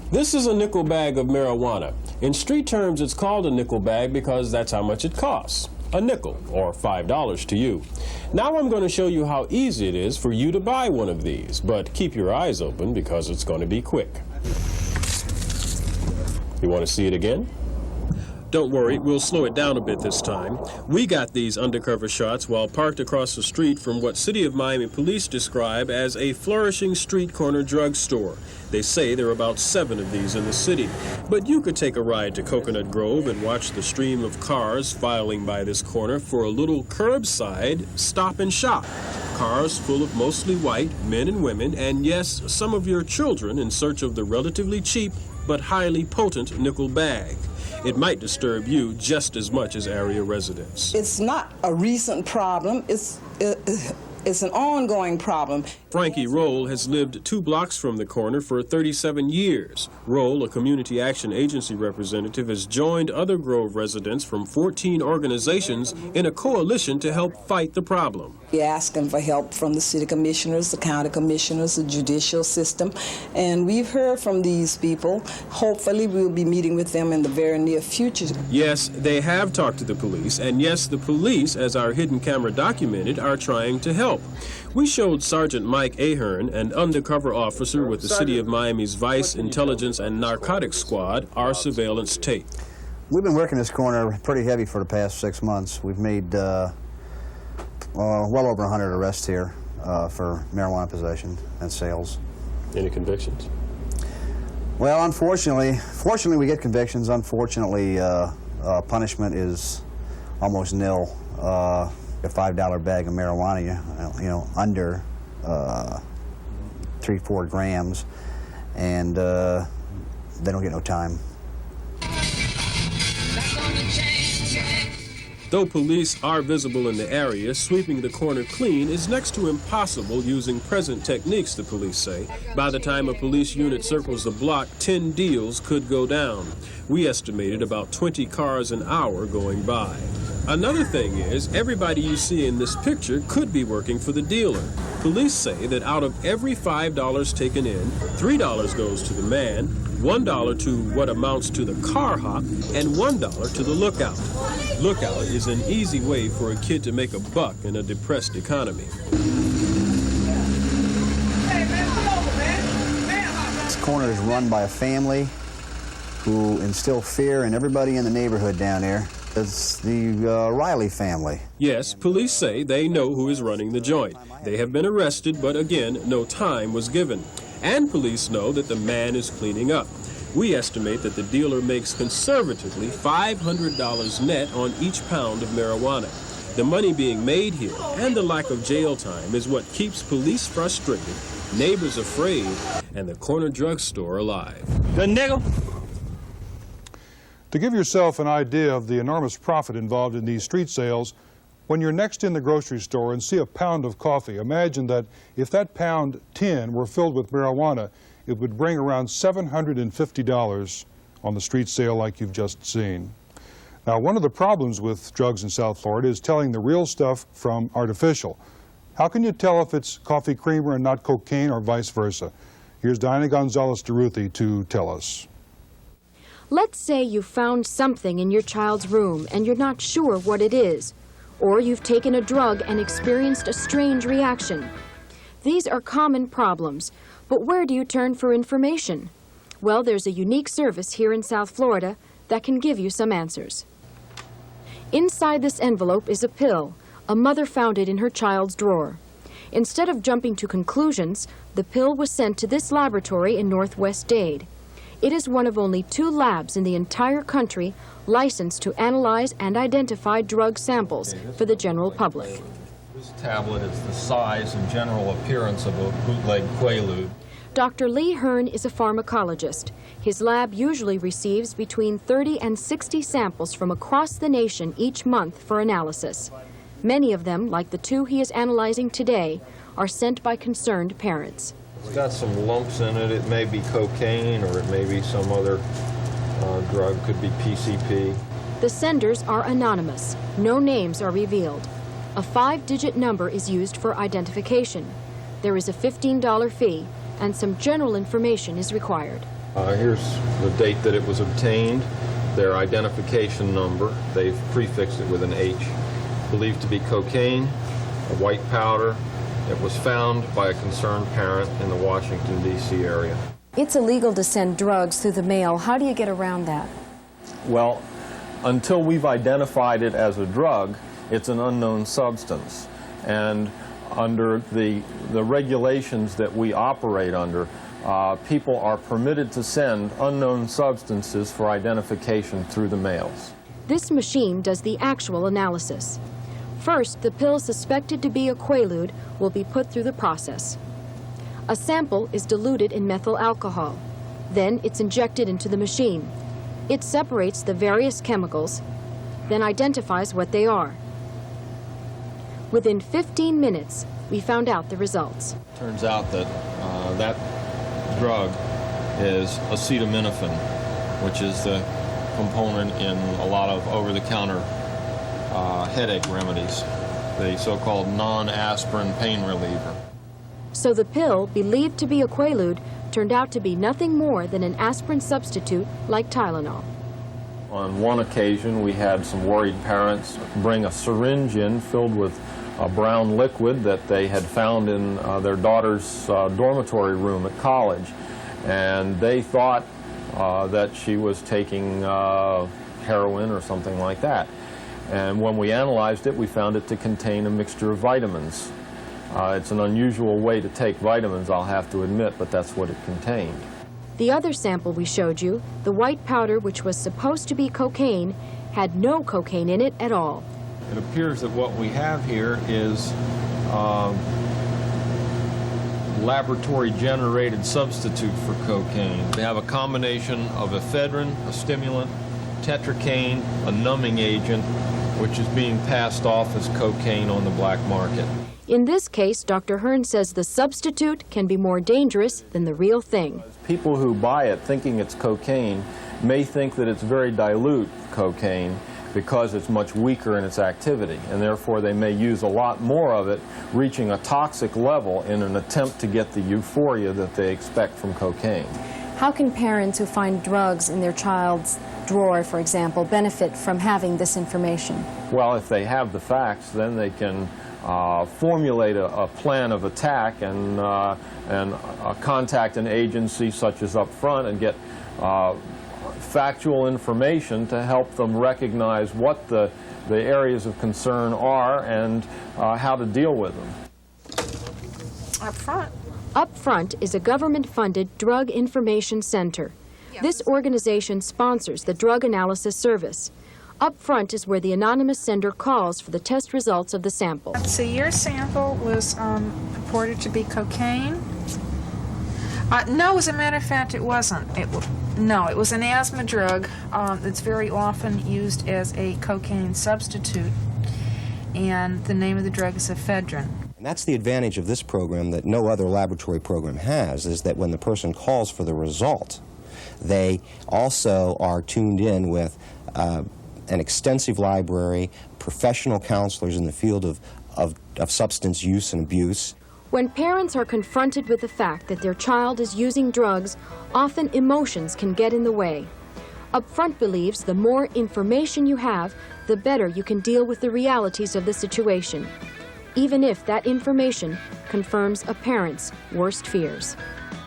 This is a nickel bag of marijuana. In street terms, it's called a nickel bag because that's how much it costs. A nickel, or $5 to you. Now I'm going to show you how easy it is for you to buy one of these, but keep your eyes open because it's going to be quick. You want to see it again? Don't worry, we'll slow it down a bit this time. We got these undercover shots while parked across the street from what City of Miami police describe as a flourishing street corner drugstore. They say there are about 7 of these in the city. But you could take a ride to Coconut Grove and watch the stream of cars filing by this corner for a little curbside stop and shop. Cars full of mostly white men and women, and yes, some of your children in search of the relatively cheap but highly potent nickel bag. It might disturb you just as much as area residents. It's not a recent problem. It's an ongoing problem. Frankie Roll has lived 2 blocks from the corner for 37 years. Roll, a community action agency representative, has joined other Grove residents from 14 organizations in a coalition to help fight the problem. We're asking for help from the city commissioners, the county commissioners, the judicial system, and we've heard from these people. Hopefully we'll be meeting with them in the very near future. Yes, they have talked to the police, and yes, the police, as our hidden camera documented, are trying to help. We showed Sergeant Mike Ahern, an undercover officer with the City of Miami's Vice Intelligence and Narcotics Squad, our surveillance tape. We've been working this corner pretty heavy for the past 6 months. We've made well over 100 arrests here for marijuana possession and sales. Any convictions? Well, fortunately we get convictions. Unfortunately, punishment is almost nil. A $5 bag of marijuana, you know, under 3-4 grams, and they don't get no time. Though police are visible in the area, sweeping the corner clean is next to impossible using present techniques, the police say. By the time a police unit circles the block, 10 deals could go down. We estimated about 20 cars an hour going by. Another thing is, everybody you see in this picture could be working for the dealer. Police say that out of every $5 taken in, $3 goes to the man, $1 to what amounts to the car hop, and $1 to the lookout. Lookout is an easy way for a kid to make a buck in a depressed economy. This corner is run by a family who instill fear in everybody in the neighborhood down there. It's the Riley family. Yes, police say they know who is running the joint. They have been arrested, but again, no time was given. And police know that the man is cleaning up. We estimate that the dealer makes conservatively $500 net on each pound of marijuana. The money being made here and the lack of jail time is what keeps police frustrated, neighbors afraid, and the corner drugstore alive. Good nickel. To give yourself an idea of the enormous profit involved in these street sales, when you're next in the grocery store and see a pound of coffee, imagine that if that pound tin were filled with marijuana, it would bring around $750 on the street sale like you've just seen. Now, one of the problems with drugs in South Florida is telling the real stuff from artificial. How can you tell if it's coffee creamer and not cocaine or vice versa? Here's Diana Gonzalez-DeRuthi to tell us. Let's say you found something in your child's room and you're not sure what it is, or you've taken a drug and experienced a strange reaction. These are common problems, but where do you turn for information? Well, there's a unique service here in South Florida that can give you some answers. Inside this envelope is a pill. A mother found it in her child's drawer. Instead of jumping to conclusions, the pill was sent to this laboratory in Northwest Dade. It is one of only 2 labs in the entire country licensed to analyze and identify drug samples for the general public. This tablet is the size and general appearance of a bootleg Quaalude. Dr. Lee Hearn is a pharmacologist. His lab usually receives between 30 and 60 samples from across the nation each month for analysis. Many of them, like the 2 he is analyzing today, are sent by concerned parents. It's got some lumps in it. It may be cocaine or it may be some other drug, could be PCP. The senders are anonymous. No names are revealed. A 5-digit number is used for identification. There is a $15 fee, and some general information is required. Here's the date that it was obtained, their identification number. They've prefixed it with an H. Believed to be cocaine, a white powder. It was found by a concerned parent in the Washington, D.C. area. It's illegal to send drugs through the mail. How do you get around that? Well, until we've identified it as a drug, it's an unknown substance. And under the regulations that we operate under, people are permitted to send unknown substances for identification through the mails. This machine does the actual analysis. First, the pill suspected to be a Quaalude will be put through the process. A sample is diluted in methyl alcohol. Then it's injected into the machine. It separates the various chemicals, then identifies what they are. Within 15 minutes, we found out the results. Turns out that that drug is acetaminophen, which is the component in a lot of over-the-counter headache remedies, the so-called non-aspirin pain reliever. So the pill, believed to be a Quaalude, turned out to be nothing more than an aspirin substitute like Tylenol. On one occasion, we had some worried parents bring a syringe in filled with a brown liquid that they had found in their daughter's dormitory room at college. And they thought that she was taking heroin or something like that. And when we analyzed it, we found it to contain a mixture of vitamins. It's an unusual way to take vitamins, I'll have to admit, but that's what it contained. The other sample we showed you, the white powder which was supposed to be cocaine, had no cocaine in it at all. It appears that what we have here is laboratory-generated substitute for cocaine. They have a combination of ephedrine, a stimulant, tetracaine, a numbing agent, which is being passed off as cocaine on the black market. In this case, Dr. Hearn says the substitute can be more dangerous than the real thing. People who buy it thinking it's cocaine may think that it's very dilute cocaine because it's much weaker in its activity, and therefore they may use a lot more of it, reaching a toxic level in an attempt to get the euphoria that they expect from cocaine. How can parents who find drugs in their child's drawer, for example, benefit from having this information? Well, if they have the facts, then they can formulate a plan of attack and contact an agency such as Up Front and get factual information to help them recognize what the areas of concern are and how to deal with them. Up Front? Up Front is a government-funded drug information center. This organization sponsors the drug analysis service. Up Front is where the anonymous sender calls for the test results of the sample. So your sample was purported to be cocaine? No, as a matter of fact, it wasn't. No, it was an asthma drug that's very often used as a cocaine substitute, and the name of the drug is ephedrine. And that's the advantage of this program that no other laboratory program has, is that when the person calls for the result, they also are tuned in with an extensive library, professional counselors in the field of substance use and abuse. When parents are confronted with the fact that their child is using drugs, often emotions can get in the way. Up Front believes the more information you have, the better you can deal with the realities of the situation, even if that information confirms a parent's worst fears.